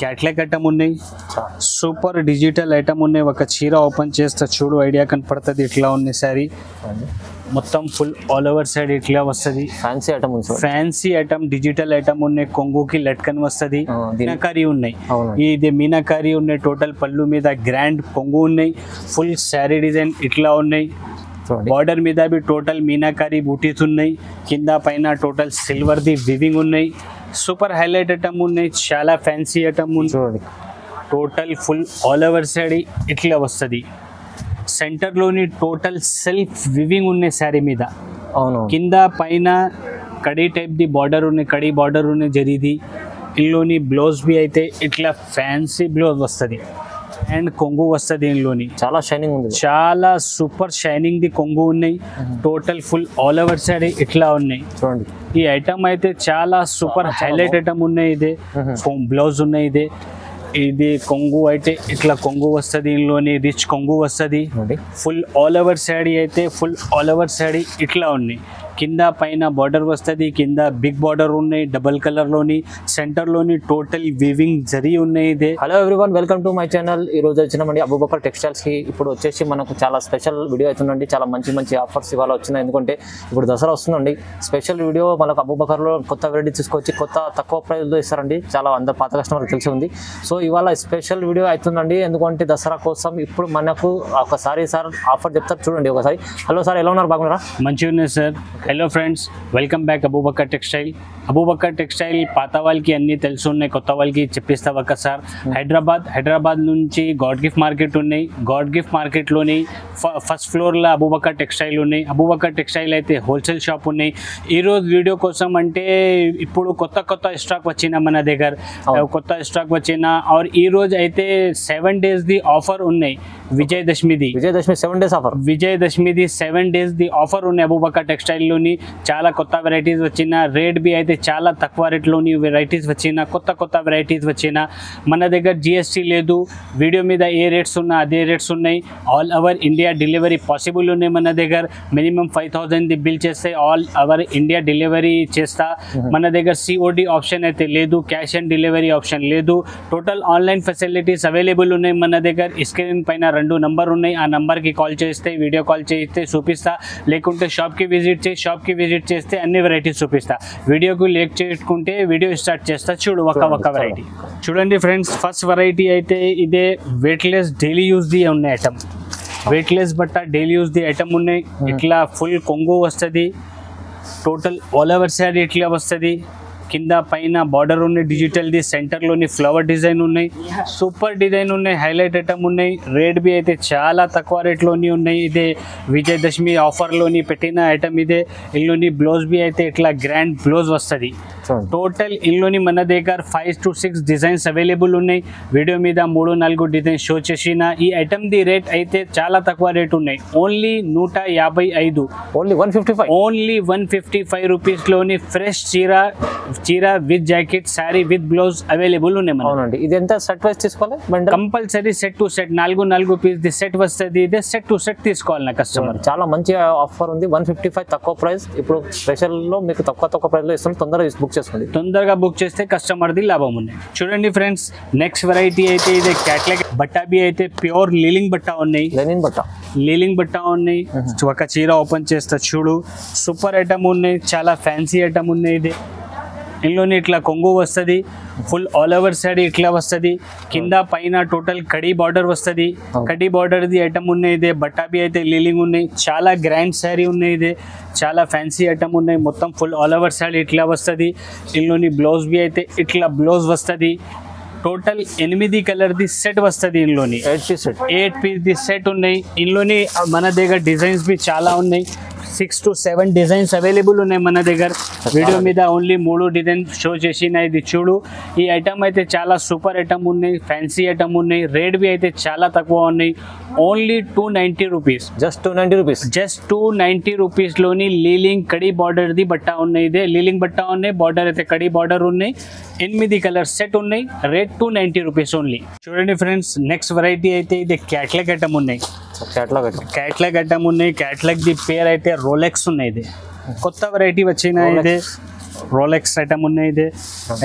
Catalogue item ఉన్నాయి, super digital item ఉన్నాయి. ఒక చీర ఓపెన్ చేస్తే చూడు ఐడియా కనపడుతుంది. ఇట్లా ఉన్నాయి సారీ మొత్తం ఫుల్ ఆల్ ఓవర్ సైడ్ ఇట్లా వస్తుంది. ఫ్యాన్సీ ఐటమ్ ఉంది, ఫ్యాన్సీ ఐటమ్ డిజిటల్ ఐటమ్ ఉన్నాయి. కొంగుకి లట్కన్ వస్తుంది, మీనాకారి ఉన్నాయి. ఇది మీనాకారి ఉన్నాయి. టోటల్ పళ్ళు మీద గ్రాండ్ కొంగు ఉన్నాయి. ఫుల్ శారీ డిజైన్ ఇట్లా ఉన్నాయి. బార్డర్ మీద బి టోటల్ మీనాకారి బూటీస్ ఉన్నాయి. కింద పైన టోటల్ సిల్వర్ ది వివింగ్ ఉన్నాయి. సూపర్ హైలైట్ ఐటమ్ ఉన్నాయి. చాలా ఫ్యాన్సీ ఐటమ్ ఉంది. Total full all over side ఇట్లా వస్తుంది. సెంటర్లోని టోటల్ సెల్ఫ్ వివింగ్ ఉన్నాయి శారీ మీద. అవును, కింద పైన కడీ టైప్ ది బార్డర్ ఉన్నాయి. కడీ బార్డర్ ఉన్నాయి జరిది. ఇందులోని బ్లౌజ్ బి అయితే ఇట్లా ఫ్యాన్సీ బ్లౌజ్ వస్తుంది అండ్ కొంగు వస్తుంది. ఇందులోని చాలా షైనింగ్ ఉంది, చాలా సూపర్ షైనింగ్ ది కొంగు ఉన్నాయి. Total full all over side ఇట్లా ఉన్నాయి. చూడండి ఈ ఐటమ్ అయితే చాలా సూపర్ హైలైట్ ఐటమ్ ఉన్నాయి. ఇదే బ్లౌజ్ ఉన్నాయి. ఇది కొంగు అయితే ఇట్లా కొంగు వస్తుంది. ఇందులోని రిచ్ కొంగు వస్తుంది. ఫుల్ ఆల్ ఓవర్ సైడ్ అయితే ఫుల్ ఆల్ ఓవర్ సైడ్ ఇట్లా ఉన్నాయి. కింద పైన బార్డర్ వస్తుంది. కింద బిగ్ బార్డర్ ఉన్నాయి డబల్ కలర్లోని. సెంటర్లోని టోటల్ వివింగ్ జరీ ఉన్నాయి. ఇదే hello everyone, welcome to my channel. ఈ రోజు వచ్చినామండి అబూబకర్ టెక్స్టైల్స్కి. ఇప్పుడు వచ్చేసి మనకు చాలా స్పెషల్ వీడియో అవుతుందండి. చాలా మంచి మంచి ఆఫర్స్ ఇవాళ వచ్చినాయి. ఎందుకంటే ఇప్పుడు దసరా వస్తుందండి. స్పెషల్ వీడియో మనకు అబూబకర్లో కొత్త వెరైటీ తీసుకొచ్చి తక్కువ ప్రైస్లో ఇస్తారండి. చాలా అందరు పాత కస్టమర్కి తెలిసి ఉంది. సో ఇవాళ స్పెషల్ వీడియో అవుతుందండి. ఎందుకంటే దసరా కోసం ఇప్పుడు మనకు ఒకసారి సార్ ఆఫర్ చెప్తారు చూడండి ఒకసారి. హలో సార్, ఎలా ఉన్నారు? బాగున్నారా? మంచిగా ఉన్నాయి sir. Hello friends, welcome back Abu Bakr textile. Abu Bakr textile పాత వాళ్ళకి అన్నీ తెలుసు ఉన్నాయి, కొత్త వాళ్ళకి చెప్పిస్తా ఒకసారి. హైదరాబాద్ నుంచి గాడ్ గిఫ్ట్ మార్కెట్ ఉన్నాయి. గాడ్ గిఫ్ట్ మార్కెట్లోని ఫస్ట్ ఫ్లోర్లో అబూబకర్ టెక్స్టైల్ ఉన్నాయి. అబూబకర్ టెక్స్టైల్ అయితే హోల్సేల్ షాప్ ఉన్నాయి. ఈరోజు వీడియో కోసం అంటే ఇప్పుడు కొత్త స్టాక్ వచ్చిన మన దగ్గర, కొత్త స్టాక్ వచ్చిన. और ఈ రోజు అయితే 7 days ది ఆఫర్ ఉన్నాయి. Vijayadashami 7 days offer. విజయదశమిది 7 days ది ఆఫర్ ఉన్నాయి అబూబకర్ టెక్స్టైల్లోని. చాలా కొత్త వెరైటీస్ వచ్చిన. రేట్ బి అయితే చాలా తక్కువ రేట్లోని వెరైటీస్ వచ్చిన. కొత్త వెరైటీస్ వచ్చిన. మన దగ్గర జిఎస్టీ లేదు. వీడియో మీద ఏ రేట్స్ ఉన్నా అదే రేట్స్ ఉన్నాయి. All over India delivery possible ఉన్నాయి మన దగ్గర. మినిమం 5,000 ది బిల్ చేస్తే ఆల్ ఓవర్ ఇండియా డెలివరీ చేస్తా. మన దగ్గర సిఓడి ఆప్షన్ అయితే లేదు. క్యాష్ ఆన్ డెలివరీ ఆప్షన్ లేదు. టోటల్ ఆన్లైన్ ఫెసిలిటీస్ అవైలబుల్ ఉన్నాయి మన దగ్గర. స్క్రీన్ పైన 2 నంబర్ ఉన్నాయి. ఆ నంబర్కి కాల్ చేస్తే, వీడియో కాల్ చేస్తే చూపిస్తా. లేకుంటే షాప్కి విజిట్ చేస్తే అన్ని వెరైటీస్ చూపిస్తా. వీడియోకి లేక్ చేసుకుంటే వీడియో స్టార్ట్ చేస్తా. చూడు ఒక వెరైటీ చూడండి ఫ్రెండ్స్. ఫస్ట్ వెరైటీ అయితే ఇదే వెయిట్లెస్ డైలీ యూజ్ ది ఉన్నాయి ఐటమ్. వెయిట్లెస్ బట్ట డైలీ యూజ్ ది ఐటమ్ ఉన్నాయి. ఇట్లా ఫుల్ కొంగు వస్తుంది. టోటల్ ఆల్ ఓవర్ సైడ్ ఇట్లా వస్తుంది. కింద పైన బార్డర్ ఉన్నాయి డిజిటల్ది. సెంటర్లోని ఫ్లవర్ డిజైన్ ఉన్నాయి. సూపర్ డిజైన్ ఉన్నాయి. హైలైట్ ఐటమ్ ఉన్నాయి. రేట్ బి అయితే చాలా తక్కువ రేట్లోని ఉన్నాయి. ఇదే విజయదశమి ఆఫర్లోని పెట్టిన ఐటమ్ ఇదే. ఇందులోని బ్లౌజ్ బి అయితే ఇట్లా గ్రాండ్ బ్లౌజ్ వస్తుంది. టోటల్ ఇందులోని మన దగ్గర 5 to 6 డిజైన్స్ అవైలబుల్ ఉన్నాయి. వీడియో మీద 3-4 డిజైన్స్ షో చేసిన. ఈ ఐటమ్ ది రేట్ అయితే చాలా తక్కువ రేట్ ఉన్నాయి. ఓన్లీ 155, ఓన్లీ 155, ఓన్లీ 155 రూపీస్లోని ఫ్రెష్ చీర with jacket, sari with blouse available ఉన్నాయి. అవునండి. ఇది ఎంత సెట్ వైస్ తీసుకోవాలి? Compulsory set to set 4 piece ది సెట్ వస్తుంది. ఇదే సెట్ టు సెట్ తీసుకోవాలి నా కస్టమర్. చాలా మంచి ఆఫర్ ఉంది. 155 తక్కువ ప్రైస్. ఇప్పుడు స్పెషల్ లో మీకు తక్కువ ప్రైస్ లో ఇస్తాం. తొందరగా బుక్ చేస్తే కస్టమర్ ది లాభం ఉన్నాయి. చూడండి ఫ్రెండ్స్, నెక్స్ట్ వెరైటీ అయితే ఇదే క్యాట్లాగ్ బట్ట బి అయితే ప్యూర్ లీలింగ్ బట్ట ఉన్నాయి. లీలింగ్ బట్ట ఉన్నాయి. ఒక చీర ఓపెన్ చేస్తా చూడు. సూపర్ ఐటమ్ ఉన్నాయి. చాలా ఫ్యాన్సీ ఐటమ్ ఉన్నాయి. ఇది ఇందులోని ఇట్లా కొంగు వస్తుంది. ఫుల్ ఆల్ ఓవర్ సైడ్ ఇట్లా వస్తుంది. కింద పైన టోటల్ కడీ బార్డర్ వస్తుంది. కడీ బార్డర్ ది ఐటమ్ ఉన్నాయి. ఇదే బట్టాబి అయితే లీలింగ్ ఉన్నాయి. చాలా గ్రాండ్ శారీ ఉన్నాయి. ఇదే చాలా ఫ్యాన్సీ ఐటమ్ ఉన్నాయి. మొత్తం ఫుల్ ఆల్ ఓవర్ సైడ్ ఇట్లా వస్తుంది. ఇందులోని బ్లౌజ్ బి అయితే ఇట్లా బ్లౌజ్ వస్తుంది. టోటల్ 8 కలర్ ది సెట్ వస్తుంది. ఇందులోని 8 పీస్ ది సెట్ ఉన్నాయి. ఇందులోని మన దగ్గర డిజైన్స్ బి చాలా ఉన్నాయి. 6 to 7 డిజైన్స్ అవైలబుల్ ఉన్నాయి మన దగ్గర. వీడియో మీద ఓన్లీ 3 డిజైన్ షో చేసిన. ఇది చూడు. ఈ ఐటమ్ అయితే చాలా సూపర్ ఐటమ్ ఉన్నాయి. ఫ్యాన్సీ ఐటమ్ ఉన్నాయి. రేట్ బి అయితే చాలా తక్కువ ఉన్నాయి. Only 290 rupees. జస్ట్ 290 రూపీస్లోని లీలింగ్ కడీ బార్డర్ ది బట్ట ఉన్నాయి. ఇదే లీలింగ్ బట్ట ఉన్నాయి. బార్డర్ అయితే కడీ బార్డర్ ఉన్నాయి. 8 కలర్ సెట్ ఉన్నాయి. Rate 290 rupees only. చూడండి ఫ్రెండ్స్, నెక్స్ట్ వెరైటీ అయితే ఇది క్యాట్లాగ్ ఐటమ్ ఉన్నాయి. క్యాట్లాగ్ ఐటమ్ ఉన్నాయి. క్యాట్లాగ్ ది పేరు అయితే రోలెక్స్ ఉన్నాయి. ఇది కొత్త వెరైటీ వచ్చిన. ఇది రోలెక్స్ ఐటమ్ ఉన్నాయి. ఇదే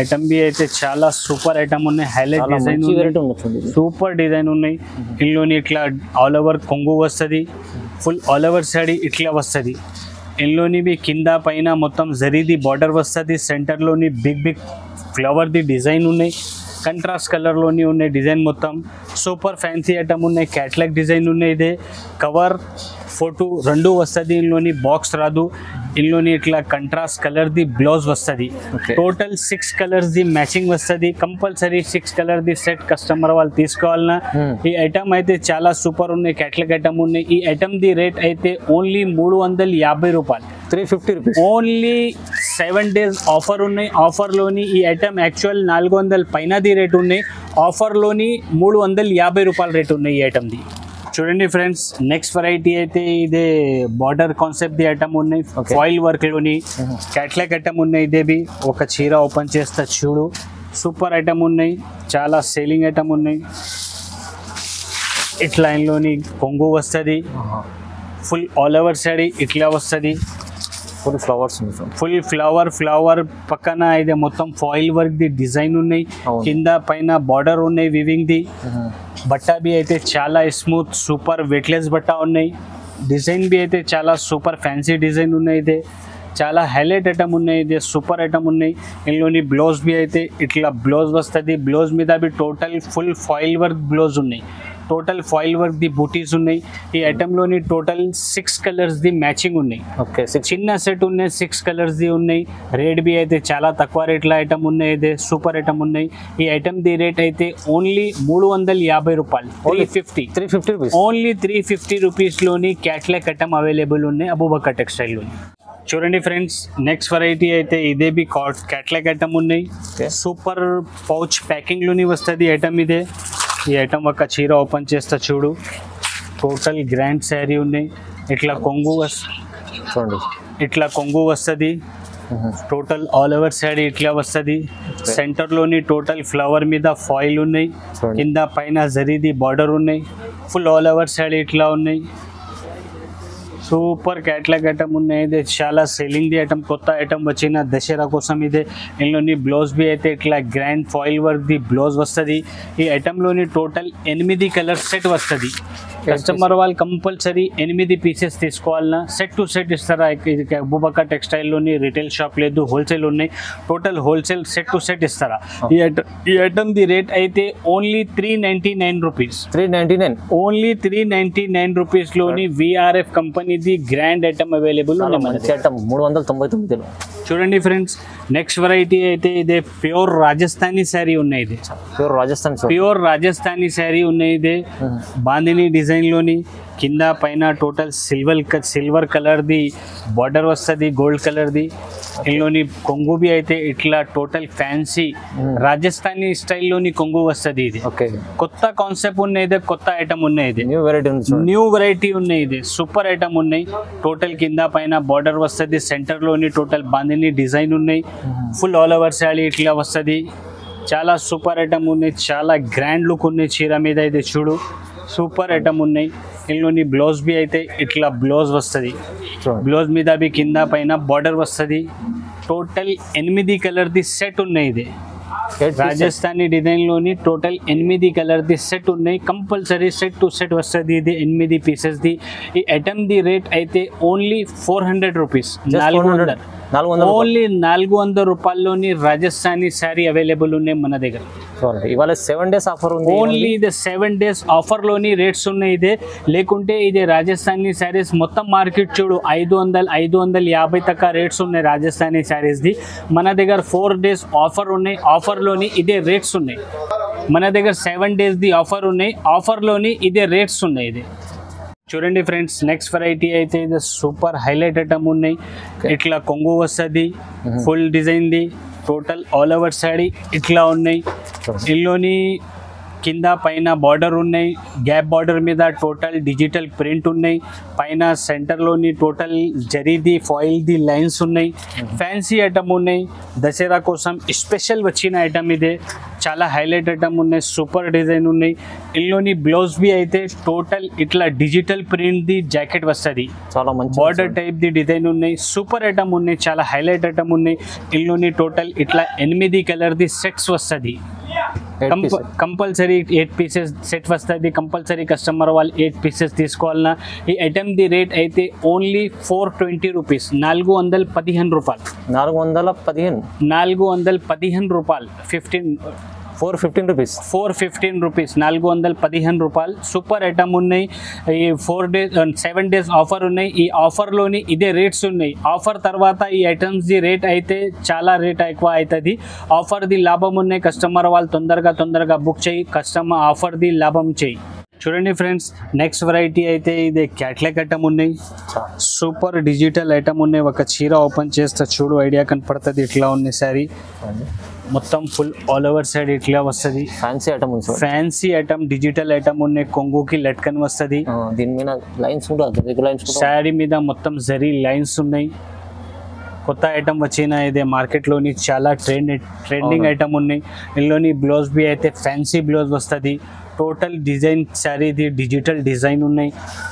ఐటమ్ బి అయితే చాలా సూపర్ ఐటమ్ ఉన్నాయి. హైలైట్ డిజైన్ వెరైటీ ఉండొచ్చు, సూపర్ డిజైన్ ఉన్నాయి. ఇందులోని ఇట్లా ఆల్ ఓవర్ కొంగు వస్తుంది, ఫుల్ ఆల్ ఓవర్ సాడీ ఇట్లా వస్తుంది. ఇందులోని బి కింద పైన మొత్తం జరీది బార్డర్ వస్తుంది. సెంటర్లోని బిగ్ బిగ్ ఫ్లవర్ది డిజైన్ ఉన్నాయి. కంట్రాస్ట్ కలర్లోని ఉన్నాయి డిజైన్ మొత్తం. సూపర్ ఫ్యాన్సీ ఐటమ్ ఉన్నాయి. క్యాట్లాగ్ డిజైన్ ఉన్నాయి. ఇదే కవర్ ఫోటో రెండు వస్తుంది. ఇందులోని బాక్స్ రాదు. ఇందులోని ఇట్లా కంట్రాస్ట్ కలర్ది బ్లౌజ్ వస్తుంది. టోటల్ 6 కలర్స్ది మ్యాచింగ్ వస్తుంది. కంపల్సరీ 6 కలర్ది సెట్ కస్టమర్ వాళ్ళు తీసుకోవాలన్నా. ఈ ఐటమ్ అయితే చాలా సూపర్ ఉన్నాయి. క్యాట్లాగ్ ఐటమ్ ఉన్నాయి. ఈ ఐటమ్ది రేట్ అయితే ఓన్లీ 350 రూపాయలు, 350 రూపీస్. ఓన్లీ 7 డేస్ ఆఫర్ ఉన్నాయి. ఆఫర్లోని ఈ ఐటమ్ యాక్చువల్ 400 పైనది రేట్ ఉన్నాయి. ఆఫర్లోని 350 రూపాయల రేట్ ఉన్నాయి ఈ ఐటమ్ది. చూడండి ఫ్రెండ్స్, నెక్స్ట్ వెరైటీ అయితే ఇదే బార్డర్ కాన్సెప్ట్ ది ఐటమ్ ఉన్నాయి. ఫాయిల్ వర్క్ లోని క్యాట్లాగ్ ఐటమ్ ఉన్నాయి. ఇదే బి ఒక చీర ఓపెన్ చేస్తా చూడు, సూపర్ ఐటమ్ ఉన్నాయి. చాలా సేలింగ్ ఐటమ్ ఉన్నాయి. ఇట్లా ఇందులోని కొంగు వస్తుంది. ఫుల్ ఆల్ ఓవర్ సాడీ ఇట్లా వస్తుంది. ఫుల్ ఫ్లవర్స్, ఫుల్ ఫ్లవర్ పక్కన ఇది మొత్తం ఫాయిల్ వర్క్ ది డిజైన్ ఉన్నాయి. కింద పైన బార్డర్ ఉన్నాయి వివింగ్ ది. బట్ట బి అయితే చాలా స్మూత్ సూపర్ వెయిట్లెస్ బట్ట ఉన్నాయి. డిజైన్ బి అయితే చాలా సూపర్ ఫ్యాన్సీ డిజైన్ ఉన్నాయి. ఇదే చాలా హైలైట్ ఐటమ్ ఉన్నాయి. ఇదే సూపర్ ఐటమ్ ఉన్నాయి. ఇందులోని బ్లౌజ్ బి అయితే ఇట్లా బ్లౌజ్ వస్తుంది. బ్లౌజ్ మీద బి total full foil work blouse ఉన్నాయి. టోటల్ ఫాయిల్ వర్క్ ది బూటీస్ ఉన్నాయి. ఈ ఐటమ్లోని టోటల్ 6 కలర్స్ ది మ్యాచింగ్ ఉన్నాయి. ఓకే, చిన్న సెట్ ఉన్నాయి. 6 కలర్స్ ది ఉన్నాయి. రేట్ బి అయితే చాలా తక్కువ రేట్ల ఐటమ్ ఉన్నాయి. ఇదే సూపర్ ఐటమ్ ఉన్నాయి. ఈ ఐటమ్ ది రేట్ అయితే ఓన్లీ 350 రూపాయలు, 350 రూపీస్, ఓన్లీ 350 రూపీస్లోని క్యాట్లాగ్ ఐటమ్ అవైలబుల్ ఉన్నాయి అబూబకర్ టెక్స్టైల్లోని. చూడండి ఫ్రెండ్స్, నెక్స్ట్ వెరైటీ అయితే ఇదే బి క్యాట్లాగ్ ఐటమ్ ఉన్నాయి. సూపర్ పౌచ్ ప్యాకింగ్లోని వస్తుంది ఐటమ్. ఇదే ఈ ఐటమ్ ఒక చీర ఓపెన్ చేస్తా చూడు, టోటల్ గ్రాండ్ శారీ ఉన్నాయి. ఇట్లా కొంగు చూడండి, ఇట్లా కొంగు వస్తుంది. టోటల్ ఆల్ ఓవర్ శారీ ఇట్లా వస్తుంది. సెంటర్లోని టోటల్ ఫ్లవర్ మీద ఫాయిల్ ఉన్నాయి. కింద పైన జరీది బార్డర్ ఉన్నాయి. ఫుల్ ఆల్ ఓవర్ శారీ ఇట్లా ఉన్నాయి. సూపర్ క్యాట్లాగ్ ఐటమ్ ఉన్నాయి. ఇది చాలా సేలింగ్ ది ఐటమ్, కొత్త ఐటమ్ వచ్చిన దసరా కోసం. ఇదే ఇందులోని బ్లౌజ్ బి అయితే ఇట్లా grand foil work the blouse వస్తుంది. ఈ ఐటమ్లోని టోటల్ 8 కలర్ సెట్ వస్తుంది. కస్టమర్ వాళ్ళు కంపల్సరీ 8 పీసెస్ తీసుకోవాలన్నా సెట్ టు సెట్ ఇస్తారా. అబూబకర్ టెక్స్టైల్లోని రిటైల్ షాప్ లేదు, హోల్సేల్ ఉన్నాయి. Total wholesale set to set ఇస్తారా. ఈ ఐటమ్ ది రేట్ అయితే ఓన్లీ 399 రూపీస్, 399, ఓన్లీ 399 రూపీస్లోని విఆర్ఎఫ్ కంపెనీ ఇది గ్రాండ్ ఐటమ్ అవైలబుల్ ఉంది. మంచి ఐటమ్ 399లో. చూడండి ఫ్రెండ్స్, నెక్స్ట్ వెరైటీ అయితే ఇదే ప్యూర్ రాజస్థానీ శారీ ఉన్నాయి. ఇది ప్యూర్ రాజస్థానీ శారీ ఉన్నాయి. ఇదే బాందిని డిజైన్ లోని కింద పైన total silver colour the border వస్తుంది, గోల్డ్ కలర్ ది. ఇందులోని కొంగు బి అయితే ఇట్లా టోటల్ ఫ్యాన్సీ రాజస్థానీ స్టైల్లోని కొంగు వస్తుంది. ఇది కొత్త కాన్సెప్ట్ ఉన్నాయి. ఇది కొత్త ఐటమ్ ఉన్నాయి. ఇది న్యూ వెరైటీ ఉన్నాయి. ఇది సూపర్ ఐటమ్ ఉన్నాయి. టోటల్ కింద పైన బార్డర్ వస్తుంది. సెంటర్లోని టోటల్ బాందిని డిజైన్ ఉన్నాయి. ఫుల్ ఆల్ ఓవర్ శారీ ఇట్లా వస్తుంది. చాలా సూపర్ ఐటమ్ ఉన్నాయి. చాలా గ్రాండ్ లుక్ ఉన్నాయి చీర మీద. ఇది చూడు, సూపర్ ఐటమ్ ఉన్నాయి. ఇందులోని బ్లౌజ్ బి అయితే ఇట్లా బ్లౌజ్ వస్తుంది. బ్లౌజ్ మీద బి కింద పైన బార్డర్ వస్తుంది. టోటల్ 8 కలర్ది సెట్ ఉన్నాయి. ఇది రాజస్థానీ డిజైన్లోని టోటల్ 8 కలర్ది సెట్ ఉన్నాయి. కంపల్సరీ సెట్ టు సెట్ వస్తుంది. ఇది 8 పీసెస్ది. ఈ ఐటమ్ ది రేట్ అయితే ఓన్లీ 400 రూపీస్, 400, ఓన్లీ 400 రూపాయల్లోని రాజస్థానీ శారీ అవైలబుల్ ఉన్నాయి మన దగ్గర. ఇవాళ 7 డేస్ ఆఫర్ ఉంది. ఓన్లీ ఇది 7 డేస్ ఆఫర్లోని రేట్స్ ఉన్నాయి. ఇదే లేకుంటే ఇది రాజస్థానీ శారీస్ మొత్తం మార్కెట్ చూడు 500, 550 దాకా రేట్స్ ఉన్నాయి రాజస్థానీ శారీస్ది. మన దగ్గర 4 డేస్ ఆఫర్ ఉన్నాయి. ఆఫర్లోని ఇదే రేట్స్ ఉన్నాయి. మన దగ్గర 7 డేస్ది ఆఫర్ ఉన్నాయి. ఆఫర్లోని ఇదే రేట్స్ ఉన్నాయి. ఇది చూడండి ఫ్రెండ్స్, నెక్స్ట్ వెరైటీ అయితే ఇది సూపర్ హైలైట్ ఐటమ్ ఉన్నాయి. ఇట్లా కొంగు వస్తుంది, ఫుల్ డిజైన్ది. టోటల్ ఆల్ ఓవర్ శారీ ఇట్లా ఉన్నాయి. ఇందులోని కింద పైన బార్డర్ ఉన్నాయి, గ్యాప్ బార్డర్ మీద టోటల్ డిజిటల్ ప్రింట్ ఉన్నాయి, పైన సెంటర్లోని టోటల్ జరీది ఫాయిల్ది లైన్స్ ఉన్నాయి, ఫ్యాన్సీ ఐటమ్ ఉన్నాయి, దసరా కోసం స్పెషల్ వచ్చిన ఐటమ్ ఇదే, చాలా హైలైట్ ఐటమ్ ఉన్నాయి, సూపర్ డిజైన్ ఉన్నాయి. ఇందులోని బ్లౌజ్ బి అయితే టోటల్ ఇట్లా డిజిటల్ ప్రింట్ ది జాకెట్ వస్తుంది, చాలా మంచి బార్డర్ టైప్ ది డిజైన్ ఉన్నాయి, సూపర్ ఐటమ్ ఉన్నాయి, చాలా హైలైట్ ఐటమ్ ఉన్నాయి. ఇందులోని టోటల్ ఇట్లా 8 కలర్ ది సెట్స్ వస్తుంది, కంపల్సరీ 8 పీసెస్ సెట్ వస్తుంది. కంపల్సరీ కస్టమర్ వాళ్ళు 8 పీసెస్ తీసుకోవాలన్నా. ఈ ఐటమ్ ది రేట్ అయితే ఓన్లీ 420 రూపీస్, 415 రూపాయలు, 415 రూపాయలు, 415 రూపీస్, 415 రూపాయలు. సూపర్ ఐటమ్ ఉన్నాయి. ఈ 7 డేస్ ఆఫర్ ఉన్నాయి. ఈ ఆఫర్లోని ఇదే రేట్స్ ఉన్నాయి. ఆఫర్ తర్వాత ఈ ఐటమ్స్ ది రేట్ అయితే చాలా రేట్ ఎక్కువ అవుతుంది. ఆఫర్ది లాభం ఉన్నాయి, కస్టమర్ వాళ్ళు తొందరగా బుక్ చేయి, కస్టమర్ ఆఫర్ది లాభం చేయి. చూడండి ఫ్రెండ్స్, నెక్స్ట్ వెరైటీ అయితే ఇది క్యాట్లాగ్ ఐటమ్ ఉన్నాయి, సూపర్ డిజిటల్ ఐటమ్ ఉన్నాయి. ఒక చీర ఓపెన్ చేస్తే చూడు ఐడియా కనపడుతుంది, ఇట్లా ఉంది శారీ మొత్తం ఫుల్ ఆల్ ఓవర్ సైడ్ ఇట్లా వస్తుంది. ఫ్యాన్సీ ఐటమ్ ఉంది, ఫ్యాన్సీ ఐటమ్ డిజిటల్ ఐటమ్ ఉన్నాయి. కొంగుకి లట్కన్ వస్తుంది, దీని మీద లైన్స్ శారీ మీద మొత్తం జరీ లైన్స్ ఉన్నాయి. కొత్త ఐటమ్ వచ్చిన ఇదే మార్కెట్లోని చాలా ట్రెండింగ్ ఐటమ్ ఉన్నాయి. ఇందులోని బ్లౌజ్ బి అయితే ఫ్యాన్సీ బ్లౌజ్ వస్తుంది. టోటల్ డిజైన్ శారీది డిజిటల్ డిజైన్ ఉన్నాయి,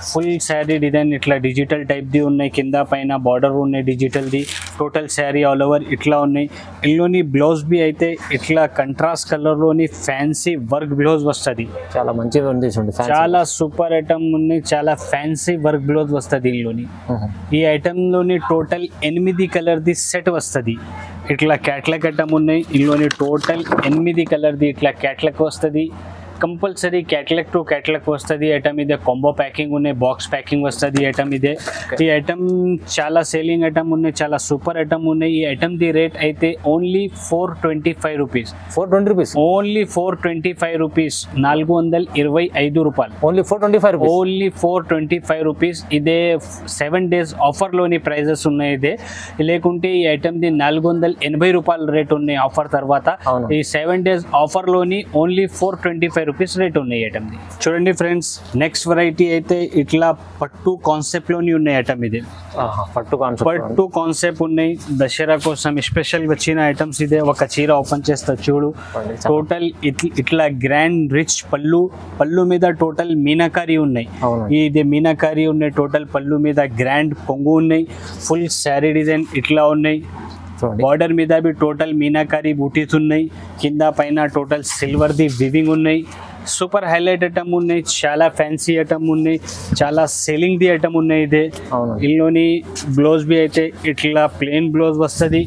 ఫుల్ శారీ డిజైన్ ఇట్లా డిజిటల్ టైప్ది ఉన్నాయి. కింద పైన బార్డర్ ఉన్నాయి డిజిటల్ది, టోటల్ శారీ ఆల్ ఓవర్ ఇట్లా ఉన్నాయి. ఇందులోని బ్లౌజ్ బి అయితే ఇట్లా కంట్రాస్ట్ కలర్లోని ఫ్యాన్సీ వర్క్ బ్లౌజ్ వస్తుంది, చాలా మంచిగా ఉంది, చాలా సూపర్ ఐటమ్ ఉన్నాయి, చాలా ఫ్యాన్సీ వర్క్ బ్లౌజ్ వస్తుంది. ఇందులోని ఈ ఐటమ్లోని టోటల్ 8 కలర్ది సెట్ వస్తుంది. ఇట్లా క్యాట్లాగ్ ఐటమ్ ఉన్నాయి. ఇందులోని టోటల్ 8 కలర్ది ఇట్లా క్యాట్లాగ్ వస్తుంది. కంపల్సరీ క్యాట్లాగ్ టు క్యాట్లాగ్ వస్తుంది. ఐటమ్ ఇదే కాంబో ప్యాకింగ్ ఉన్నాయి, బాక్స్ ప్యాకింగ్ వస్తుంది. ఐటమ్ ఇదే, ఈ ఐటమ్ చాలా సేలింగ్ ఐటమ్ ఉన్నాయి, చాలా సూపర్ ఐటమ్ ఉన్నాయి. ఈ ఐటమ్ ది రేట్ అయితే only 425 rupees, 420 rupees, only 425 rupees, 425 రూపాయలు, ఓన్లీ 425 రూపీస్. ఇదే 7 డేస్ ఆఫర్లోని ప్రైజెస్ ఉన్నాయి ఇదే. లేకుంటే ఈ ఐటమ్ ది 480 రూపాయల రేట్ ఉన్నాయి ఆఫర్ తర్వాత. ఈ 7 డేస్ ఆఫర్లోని ఓన్లీ 425 రూపీస్ రేట్ ఉన్నాయి ఐటమ్ ది. చూడండి ఫ్రెండ్స్, నెక్స్ట్ వెరైటీ అయితే ఇట్లా పట్టు కాన్సెప్ట్ లోని ఉన్నాయి ఐటమ్ ఇది. పట్టు కాన్సెప్ట్ ఉన్నాయి, దసరా కోసం స్పెషల్ వచ్చిన ఐటమ్స్ ఇదే. ఒక చీర ఓపెన్ చేస్తా చూడు, టోటల్ ఇట్లా గ్రాండ్ రిచ్ పళ్ళు మీద టోటల్ మీనాకారి ఉన్నాయి. ఇది మీనాకారి ఉన్నాయి, టోటల్ పళ్ళు మీద గ్రాండ్ కొంగు ఉన్నాయి, ఫుల్ శారీ డిజైన్ ఇట్లా ఉన్నాయి. బార్డర్ మీద भी టోటల్ మీనాకారి బూటీస్ ఉన్నాయి. కింద పైన టోటల్ సిల్వర్ ది వివింగ్ ఉన్నాయి. సూపర్ హైలైట్ ఐటమ్ ఉన్నాయి, చాలా ఫ్యాన్సీ ఐటమ్ ఉన్నాయి, చాలా సెల్లింగ్ ది ఐటమ్ ఉన్నాయి ఇదే. ఇందులోని బ్లౌజ్ బి అయితే ఇట్లా ప్లెయిన్ బ్లౌజ్ వస్తుంది,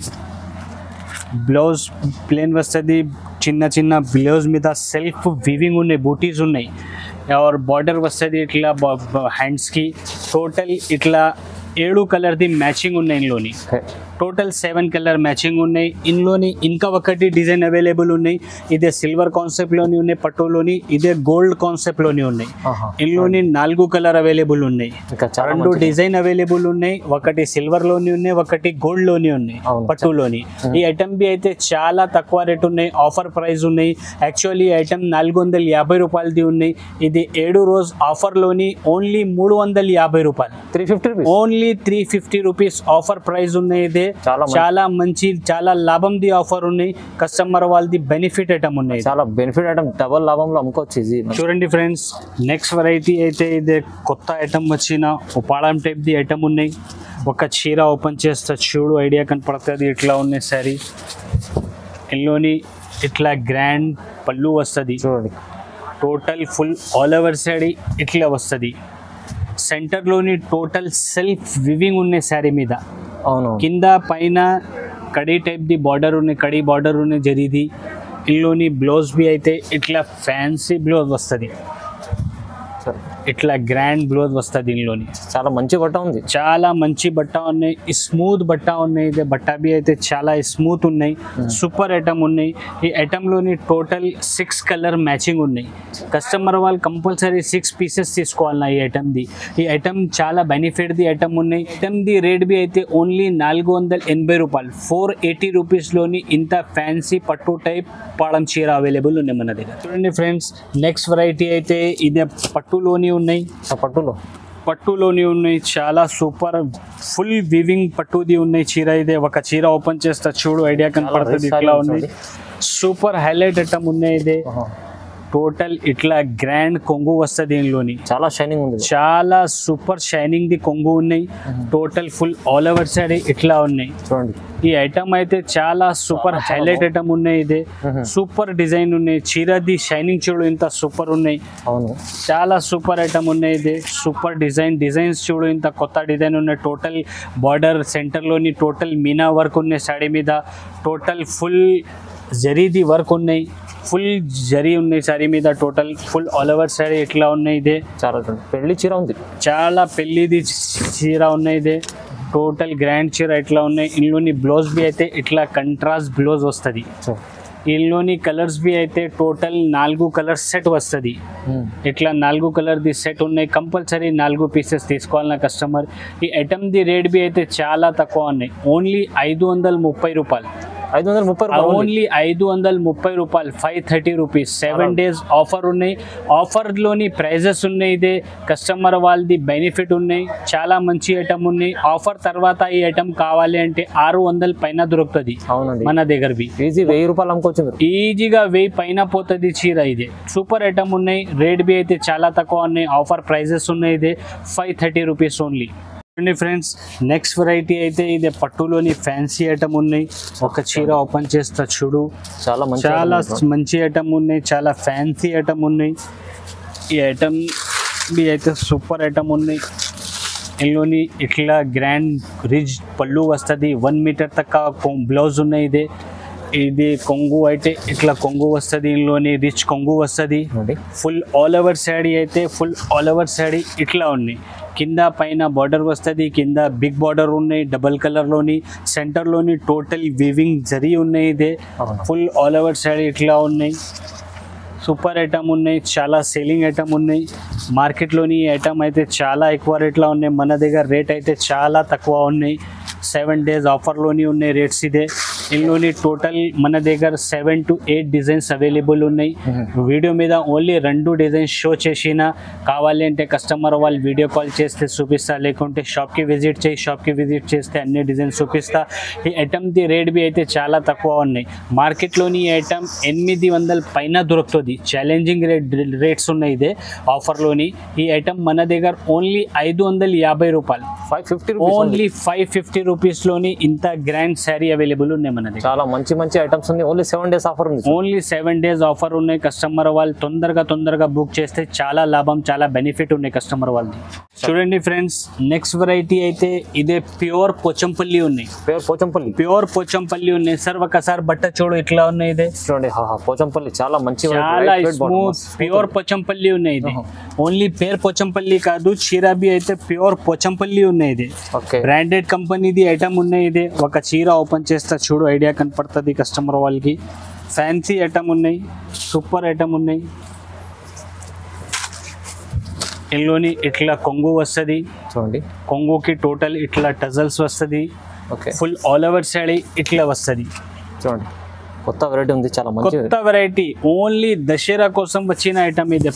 చిన్న బ్లౌజ్ మీద సెల్ఫ్ వివింగ్ ఉన్నాయి, బూటీస్ ఉన్నాయి. और बॉर्डर వస్తుంది ఇట్లా హ్యాండ్స్కి. టోటల్ ఇట్లా 7 కలర్ది మ్యాచింగ్ ఉన్నాయి. ఇందులోని టోటల్ 7 కలర్ మ్యాచింగ్ ఉన్నాయి. ఇందులోని ఇంకా ఒకటి డిజైన్ అవైలబుల్ ఉన్నాయి. ఇదే సిల్వర్ కాన్సెప్ట్లోని ఉన్నాయి, పట్టులోని ఇదే గోల్డ్ కాన్సెప్ట్లోని ఉన్నాయి. ఇందులోని 4 కలర్ అవైలబుల్ ఉన్నాయి, 2 డిజైన్ అవైలబుల్ ఉన్నాయి. ఒకటి సిల్వర్లోని ఉన్నాయి, ఒకటి గోల్డ్లోని ఉన్నాయి, పట్టులోని. ఈ ఐటమ్ బి అయితే చాలా తక్కువ రేట్ ఉన్నాయి, ఆఫర్ ప్రైస్ ఉన్నాయి. యాక్చువల్లీ ఈ ఐటమ్ 450 రూపాయలది ఉన్నాయి. ఇది 7 రోజు ఆఫర్లోని ఓన్లీ 350 రూపాయలు, 350 ఓన్లీ 350 రూపీస్ ఆఫర్ ప్రైస్ ఉన్నాయి. ఇదే చాలా మంచి, చాలా లాభం ది ఆఫర్ ఉన్నాయి. కస్టమర్ వాళ్ళది బెనిఫిట్ ఐటమ్ ఉన్నాయి, చాలా బెనిఫిట్ ఐటమ్, డబల్ లాభంలో అమ్ముకోవచ్చు. చూడండి ఫ్రెండ్స్, నెక్స్ట్ వెరైటీ అయితే ఇదే కొత్త ఐటమ్ వచ్చిన ఉపాడం టైప్ ది ఐటమ్ ఉన్నాయి. ఒక చీర ఓపెన్ చేస్తే చూడు ఐడియా కనపడుతుంది, ఇట్లా ఉన్నాయి శారీ. ఇందులోని ఇట్లా గ్రాండ్ పళ్ళు వస్తుంది చూడండి, total full all over sari ఇట్లా వస్తుంది. సెంటర్లోని టోటల్ సెల్ఫ్ వివింగ్ ఉన్నాయి శారీ మీద. అవును, కింద పైన కడీ టైప్ ది బార్డర్ ఉన్నాయి, కడీ బార్డర్ ఉన్నాయి జరిది. ఇందులోని బ్లౌజ్ బి అయితే ఇట్లా ఫ్యాన్సీ బ్లౌజ్ వస్తుంది, ఇట్లా గ్రాండ్ బ్లౌజ్ వస్తుంది దీనిలోని. చాలా మంచి బట్ట ఉంది. చాలా మంచి బట్ట ఉన్నాయి, స్మూత్ బట్ట ఉన్నాయి. ఇది బట్ట బి అయితే చాలా స్మూత్ ఉన్నాయి, సూపర్ ఐటమ్ ఉన్నాయి. ఈ ఐటమ్లోని టోటల్ 6 కలర్ మ్యాచింగ్ ఉన్నాయి. కస్టమర్ వాళ్ళు కంపల్సరీ 6 పీసెస్ తీసుకోవాలి ఈ ఐటమ్ది. ఈ ఐటమ్ చాలా బెనిఫిట్ది ఐటమ్ ఉన్నాయి. ఐటమ్ది రేట్ బి అయితే ఓన్లీ 480 రూపాయలు, 480 రూపీస్లోని ఇంత ఫ్యాన్సీ పట్టు టైప్ పాడం చీర అవైలబుల్ ఉన్నాయి మన దగ్గర. చూడండి ఫ్రెండ్స్, నెక్స్ట్ వెరైటీ అయితే ఇదే పట్టులోని ఉన్నాయి. పట్టులోని ఉన్నాయి, చాలా సూపర్ ఫుల్ వివింగ్ పట్టుది ఉన్నాయి చీర. ఇదే ఒక చీర ఓపెన్ చేస్తా చూడు, ఐడియా కనపడుతుంది. ఇట్లా ఉన్నాయి, సూపర్ హైలైట్ ఐటమ్ ఉన్నాయి. ఇదే టోటల్ ఇట్లా గ్రాండ్ కొంగు వస్తుంది దీనిలోని. చాలా షైనింగ్ ఉంది, చాలా సూపర్ షైనింగ్ ది కొంగు ఉన్నాయి. Total full all over side ఇట్లా ఉన్నాయి. చూడండి ఈ ఐటమ్ అయితే చాలా సూపర్ హైలైట్ ఐటమ్ ఉన్నాయి. ఇదే సూపర్ డిజైన్ ఉన్నాయి. చీరది షైనింగ్ చూడు ఇంత సూపర్ ఉన్నాయి. అవును, చాలా సూపర్ ఐటమ్ ఉన్నాయి. ఇదే సూపర్ డిజైన్స్ చూడు ఇంత కొత్త డిజైన్ ఉన్నాయి. టోటల్ బార్డర్ సెంటర్లోని టోటల్ మీనా వర్క్ ఉన్నాయి సాడీ మీద. టోటల్ ఫుల్ జరీది వర్క్ ఉన్నాయి, ఫుల్ జరీ ఉన్నాయి సారీ మీద. Total full all over sari ఇట్లా ఉన్నాయి. ఇదే చాలా పెళ్లి చీర ఉంది, చాలా పెళ్లిది చీర ఉన్నాయి. ఇదే టోటల్ గ్రాండ్ చీర ఇట్లా ఉన్నాయి. ఇందులోని బ్లౌజ్ బి అయితే ఇట్లా కంట్రాస్ట్ బ్లౌజ్ వస్తుంది. ఇందులోని కలర్స్ బి అయితే టోటల్ 4 కలర్ సెట్ వస్తుంది. ఇట్లా 4 కలర్ది సెట్ ఉన్నాయి. కంపల్సరీ 4 పీసెస్ తీసుకోవాలన్న కస్టమర్. ఈ ఐటమ్ది రేట్ బి అయితే చాలా తక్కువ ఉన్నాయి, ఓన్లీ 530 రూపాయలు. 530 ఓన్లీ 530 రూపాయలు, 530 రూపీస్. 7 డేస్ ఆఫర్ ఉన్నాయి. ఆఫర్లోని ప్రైజెస్ ఉన్నాయి. ఇదే కస్టమర్ వాళ్ళది బెనిఫిట్ ఉన్నాయి. చాలా మంచి ఐటమ్ ఉన్నాయి. ఆఫర్ తర్వాత ఈ ఐటమ్ కావాలి అంటే 600 పైన దొరుకుతుంది మన దగ్గర. ఈజీ 1000 రూపాయలు అమ్ముకోవచ్చు మీరు. ఈజీగా 1000 పైన పోతుంది చీర. ఇదే సూపర్ ఐటమ్ ఉన్నాయి. రేట్ బి అయితే చాలా తక్కువ ఉన్నాయి. ఆఫర్ ప్రైజెస్ ఉన్నాయి. ఇదే 530 rupees only. Friends, next variety అయితే ఇదే పట్టులోని ఫ్యాన్సీ ఐటమ్ ఉన్నాయి. ఒక చీర ఓపెన్ చేస్తా చూడు, చాలా మంచి ఐటమ్ ఉన్నాయి. చాలా ఫ్యాన్సీ ఐటమ్ ఉన్నాయి. ఈ ఐటమ్ బి అయితే సూపర్ ఐటమ్ ఉన్నాయి. ఇందులోని ఇట్లా గ్రాండ్ రిచ్ పళ్ళు వస్తుంది. 1 మీటర్ తక్కువ బ్లౌజ్ ఉన్నాయి. ఇది కొంగు అయితే ఇట్లా కొంగు వస్తుంది. ఇందులోని రిచ్ కొంగు వస్తుంది. ఫుల్ ఆల్ ఓవర్ శాడీ అయితే ఫుల్ ఆల్ ఓవర్ శాడీ ఇట్లా ఉన్నాయి. కింద పైన బార్డర్ వస్తుంది. కింద బిగ్ బార్డర్ ఉన్నాయి డబల్ కలర్లోని. సెంటర్లోని టోటల్ వివింగ్ జరీ ఉన్నాయి. ఇదే ఫుల్ ఆల్ ఓవర్ శాడీ ఇట్లా ఉన్నాయి. సూపర్ ఐటమ్ ఉన్నాయి. చాలా సేలింగ్ ఐటమ్ ఉన్నాయి. మార్కెట్లోని ఈ ఐటమ్ అయితే చాలా ఎక్కువ రేట్లో ఉన్నాయి. మన దగ్గర రేట్ అయితే చాలా తక్కువ ఉన్నాయి. 7 డేస్ ఆఫర్లోని ఉన్నాయి రేట్స్. ఇదే ఇందులోని టోటల్ మన దగ్గర 7 to 8 డిజైన్స్ అవైలబుల్ ఉన్నాయి. వీడియో మీద ఓన్లీ 2 డిజైన్స్ షో చేసిన. కావాలి అంటే కస్టమర్ వాళ్ళు వీడియో కాల్ చేస్తే చూపిస్తా, లేకుంటే షాప్కి విజిట్ చేయి. షాప్కి విజిట్ చేస్తే అన్ని డిజైన్స్ చూపిస్తా. ఈ ఐటమ్ది రేట్ బి అయితే చాలా తక్కువ ఉన్నాయి. మార్కెట్లోని ఈ ఐటమ్ 800 పైన దొరుకుతుంది. ఛాలెంజింగ్ రేట్స్ ఉన్నాయి. ఇదే ఆఫర్లోని ఈ ఐటమ్ మన దగ్గర ఓన్లీ 550 రూపాయలు, 550 ఓన్లీ 550 రూపీస్లోని ఇంత గ్రాండ్ శారీ అవైలబుల్ ఉన్నాయి మన దగ్గర. చాలా మంచి ఐటమ్స్ ఉన్నాయి. ఓన్లీ 7 డేస్ ఆఫర్ ఉంది. ఓన్లీ 7 డేస్ ఆఫర్ ఉన్నాయి. కస్టమర్ వాళ్ళు తొందరగా బుక్ చేస్తే చాలా లాభం, చాలా బెనిఫిట్ ఉన్నాయి కస్టమర్ వాళ్ళది. చూడండి ఫ్రెండ్స్, నెక్స్ట్ వెరైటీ అయితే ఇదే ప్యూర్ పోచంపల్లి ఉన్నాయి. ప్యూర్ పోచంపల్లి ఉన్నాయి. సార్ ఒకసారి బట్ట చూడు ఇట్లా ఉన్నాయి. ఇదే చూడండి పోచంపల్లి చాలా మంచి, చాలా స్మూత్ ప్యూర్ పోచంపల్లి ఉన్నాయి. ఇది ఓన్లీ పేర్ పోచంపల్లి కాదు, చీర బి అయితే ప్యూర్ పోచంపల్లి ఉన్నాయి. ఇది బ్రాండెడ్ కంపెనీది ఐటమ్ ఉన్నాయి. ఇది ఒక చీర ఓపెన్ చేస్తా చూడు, ఐడియా కనపడుతుంది కస్టమర్ వాళ్ళకి. ఫ్యాన్సీ ఐటమ్ ఉన్నాయి, సూపర్ ఐటమ్ ఉన్నాయి. ఇందులోని ఇట్లా కొంగు వస్తుంది. చూడండి, కొంగుకి టోటల్ ఇట్లా టజల్స్ వస్తుంది. ఫుల్ ఆల్ ఓవర్ సైడ్ ఇట్లా వస్తుంది. చూడండి, కొత్త వెరైటీ ఉంది, చాలా మంచి కొత్త వెరైటీ. ఓన్లీ దసరా కోసం వచ్చిన ఐటమ్ ఇది.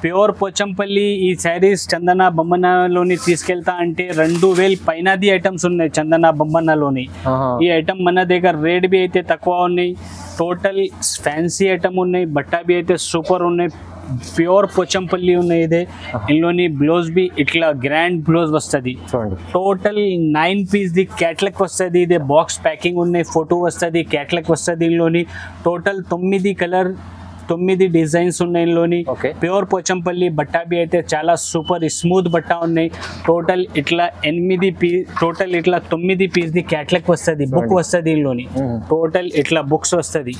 ప్యూర్ పోచంపల్లి ఈ శారీస్ చందన బొమ్మనలోని తీసుకెళ్తా అంటే 2000 పైనది ఐటమ్స్ ఉన్నాయి చందన బొమ్మనలోని. ఈ ఐటమ్ మన దగ్గర రేట్ బి అయితే తక్కువ ఉన్నాయి. టోటల్ ఫ్యాన్సీ ఐటమ్ ఉన్నాయి. బట్టా బి అయితే సూపర్ ఉన్నాయి. ప్యూర్ పోచంపల్లి ఉన్నాయి. ఇదే ఇందులోని బ్లౌజ్ బి ఇట్లా గ్రాండ్ బ్లౌజ్ వస్తుంది. టోటల్ 9 పీస్ ది క్యాట్లాగ్ వస్తుంది. ఇదే బాక్స్ ప్యాకింగ్ ఉన్నాయి. ఫోటో వస్తుంది, క్యాట్లాగ్ వస్తుంది. ఇందులోని టోటల్ 9 కలర్ 9 డిజైన్స్ ఉన్నాయి ఇందులోని. ఓకే. ప్యూర్ పోచంపల్లి బట్టా బి అయితే చాలా సూపర్ స్మూత్ బట్టా ఉన్నాయి. టోటల్ ఇట్లా 9 పీస్ ది క్యాట్లాగ్ వస్తుంది, బుక్ వస్తుంది ఇందులోని. టోటల్ ఇట్లా బుక్స్ వస్తుంది,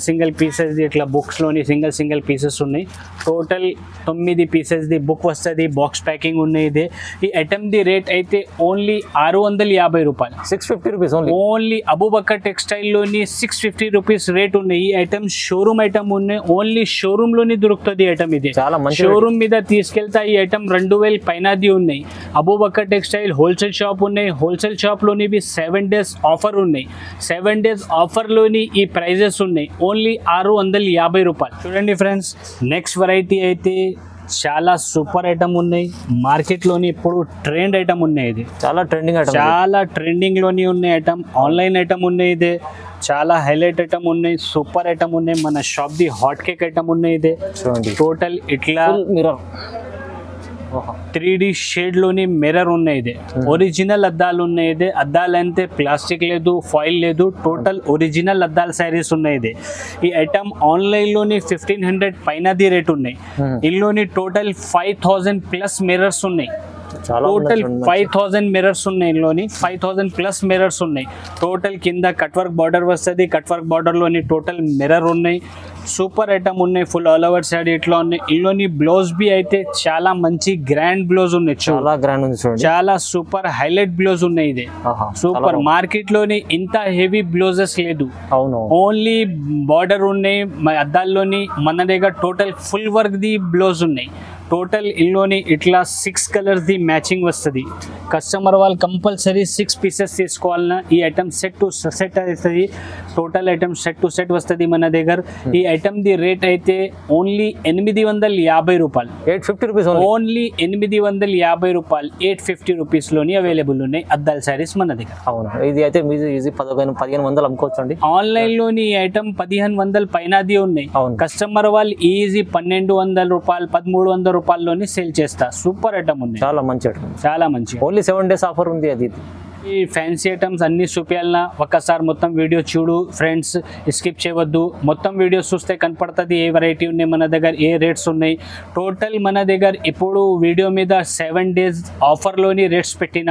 సింగిల్ పీసెస్ ది ఇట్లా బుక్స్ లోని సింగిల్ పీసెస్ ఉన్నాయి. టోటల్ 9 పీసెస్ ది బుక్ వస్తుంది, బాక్స్ ప్యాకింగ్ ఉన్నాయి. ఇది ఈ ఐటమ్ ది రేట్ అయితే ఓన్లీ 650 రూపాయలు, 650 రూపీస్ ఓన్లీ అబూబకర్ టెక్స్టైల్ లోని 650 రూపీస్ రేట్ ఉన్నాయి. ఈ ఐటమ్ షోరూమ్ ఐటమ్ ఉన్నాయి, ఓన్లీ షోరూమ్ లోని దొరుకుతుంది ఐటమ్. ఇది చాలా మంచి షోరూమ్ మీద తీసుకెళ్తా ఈ ఐటమ్ 2000 పైనది ఉన్నాయి. అబూబకర్ టెక్స్టైల్ హోల్సేల్ షాప్ ఉన్నాయి, హోల్సేల్ షాప్ లోని 7 days ఆఫర్ ఉన్నాయి. 7 days ఆఫర్ లోని ఈ ప్రైజెస్ ఉన్నాయి, ఓన్లీ 650 రూపాయలు. చూడండి ఫ్రెండ్స్, నెక్స్ట్ వెరైటీ అయితే చాలా సూపర్ ఐటమ్ ఉన్నాయి. మార్కెట్లోని ఇప్పుడు ట్రెండ్ ఐటమ్ ఉన్నాయి. ఇది చాలా ట్రెండింగ్ ఐటమ్, చాలా ట్రెండింగ్లోని ఉన్నాయి ఐటమ్. ఆన్లైన్ ఐటమ్ ఉన్నాయి. ఇది చాలా హైలైట్ ఐటమ్ ఉన్నాయి, సూపర్ ఐటమ్ ఉన్నాయి. మన shop the hot cake item ఉన్నాయి. ఇది టోటల్ ఇట్లా మిర్రర్ 3D షేడ్ లోని మిర్రర్ ఉన్నాయి. ఇది ఒరిజినల్ అద్దాలు ఉన్నాయి. ఇది అద్దాలు అంటే ప్లాస్టిక్ లేదు, ఫాయిల్ లేదు, టోటల్ ఒరిజినల్ అద్దాల సారీస్ ఉన్నాయి. ఇది ఈ ఐటమ్ ఆన్లైన్ లోని 1500 పైనది రేట్ ఉన్నాయి. ఇందులోని టోటల్ 5000 ప్లస్ మిర్రర్స్ ఉన్నాయి. టోటల్ 5000 మిర్రర్స్ ఉన్నాయి. ఇందులోని 5000 ప్లస్ మిర్రర్స్ ఉన్నాయి. టోటల్ కింద కట్ వర్క్ బార్డర్ వస్తుంది, కట్ వర్క్ బార్డర్ లోని టోటల్ మిర్రర్ ఉన్నాయి. సూపర్ ఐటమ్ ఉన్నాయి, ఫుల్ ఆల్ ఓవర్ సైడ్ ఇట్లా ఉన్నాయి. ఇందులోని బ్లౌజ్ బి అయితే చాలా మంచి గ్రాండ్ బ్లౌజ్ ఉన్నాయి, చాలా గ్రాండ్ ఉంది చూడండి, చాలా సూపర్ హైలైట్ బ్లౌజ్ ఉన్నాయి. ఇది సూపర్. మార్కెట్ లోని ఇంత హెవీ బ్లౌజెస్ లేదు, అవును, ఓన్లీ బార్డర్ ఉన్నాయి. అద్దాల్లోని మన దగ్గర total full work the blouse ఉన్నాయి. టోటల్ ఇందులోని ఇట్లా 6 కలర్స్ ది మ్యాచింగ్ వస్తుంది. కస్టమర్ వాళ్ళు కంపల్సరీ 6 పీసెస్ తీసుకోవాలన్నా ఈ ఐటమ్ సెట్ టు సెట్ అవుతుంది. Total item set to set వస్తుంది మన దగ్గర. ఈ ఐటమ్ ది రేట్ అయితే ఓన్లీ 850 రూపాయలు, 850 రూపీస్, ఓన్లీ 850 రూపాయలు, 850 రూపీస్ లోని అవైలబుల్ ఉన్నాయి అద్దాల సారీస్ మన దగ్గర. అవును, ఇది అయితే మీరు ఈజీ 1500 అమ్ముకోవచ్చు అండి. ఆన్లైన్ లోని ఈ ఐటమ్ 1500 పైనది ఉన్నాయి. కస్టమర్ వాళ్ళు ఈజీ 1200 రూపాయలు, 1300 రూపాయల్లోని సేల్ చేస్తా. సూపర్ ఐటమ్ ఉంది, చాలా మంచి ఐటమ్, చాలా మంచి. ఓన్లీ 7 days ఆఫర్ ఉంది. అది ఈ ఫ్యాన్సీ ఐటమ్స్ అన్ని చూపించాలన్నా ఒక్కసారి మొత్తం వీడియో చూడు ఫ్రెండ్స్, స్కిప్ చేయవద్దు. మొత్తం వీడియో చూస్తే కనపడుతుంది ఏ వెరైటీ ఉన్నాయి మన దగ్గర, ఏ రేట్స్ ఉన్నాయి. టోటల్ మన దగ్గర ఇప్పుడు వీడియో మీద 7 days ఆఫర్లోని రేట్స్ పెట్టిన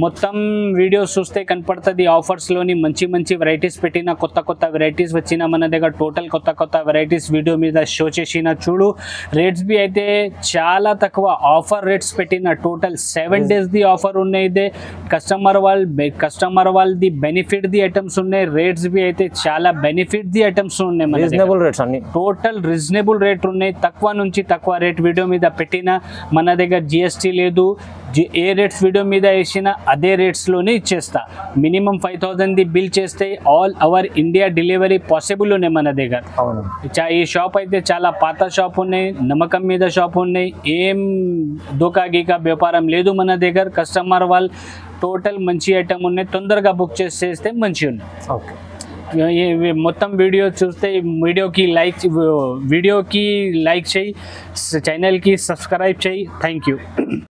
మొత్తం వీడియో చూస్తే కనపడుతుంది. ఆఫర్స్లోని మంచి వెరైటీస్ పెట్టిన, కొత్త వెరైటీస్ వచ్చిన మన దగ్గర. టోటల్ కొత్త వెరైటీస్ వీడియో మీద షో చేసిన చూడు. రేట్స్ బి అయితే చాలా తక్కువ ఆఫర్ రేట్స్ పెట్టిన. టోటల్ 7 days ది ఆఫర్ ఉన్నాయి. ఇదే కస్టమర్ వాళ్ళది బెనిఫిట్ ది ఐటమ్స్ ఉన్నాయి. రేట్స్ బి అయితే చాలా బెనిఫిట్ ది ఐటమ్స్ ఉన్నాయి మన దగ్గర. రీజనబుల్ రేట్స్ అన్ని, టోటల్ రీజనబుల్ రేట్ ఉన్నాయి. తక్కువ నుంచి తక్కువ రేట్ వీడియో మీద పెట్టిన. మన దగ్గర GST లేదు. ఏ రేట్స్ వీడియో మీద వేసినా అదే రేట్స్లోనే ఇచ్చేస్తా. మినిమం 5000 ది బిల్ చేస్తే all over India delivery possible ఉన్నాయి మన దగ్గర. ఈ షాప్ అయితే చాలా పాత షాప్ ఉన్నాయి, నమ్మకం మీద షాప్ ఉన్నాయి. ఏం దోకా గీకా వ్యాపారం లేదు మన దగ్గర. కస్టమర్ వాళ్ళు టోటల్ మంచి ఐటమ్ ఉన్నాయి, తొందరగా బుక్ చేస్తే మంచి ఉన్నాయి. ఓకే, మొత్తం వీడియో చూస్తే వీడియోకి లైక్ చేయి, ఛానల్కి సబ్స్క్రైబ్ చేయి. Thank you.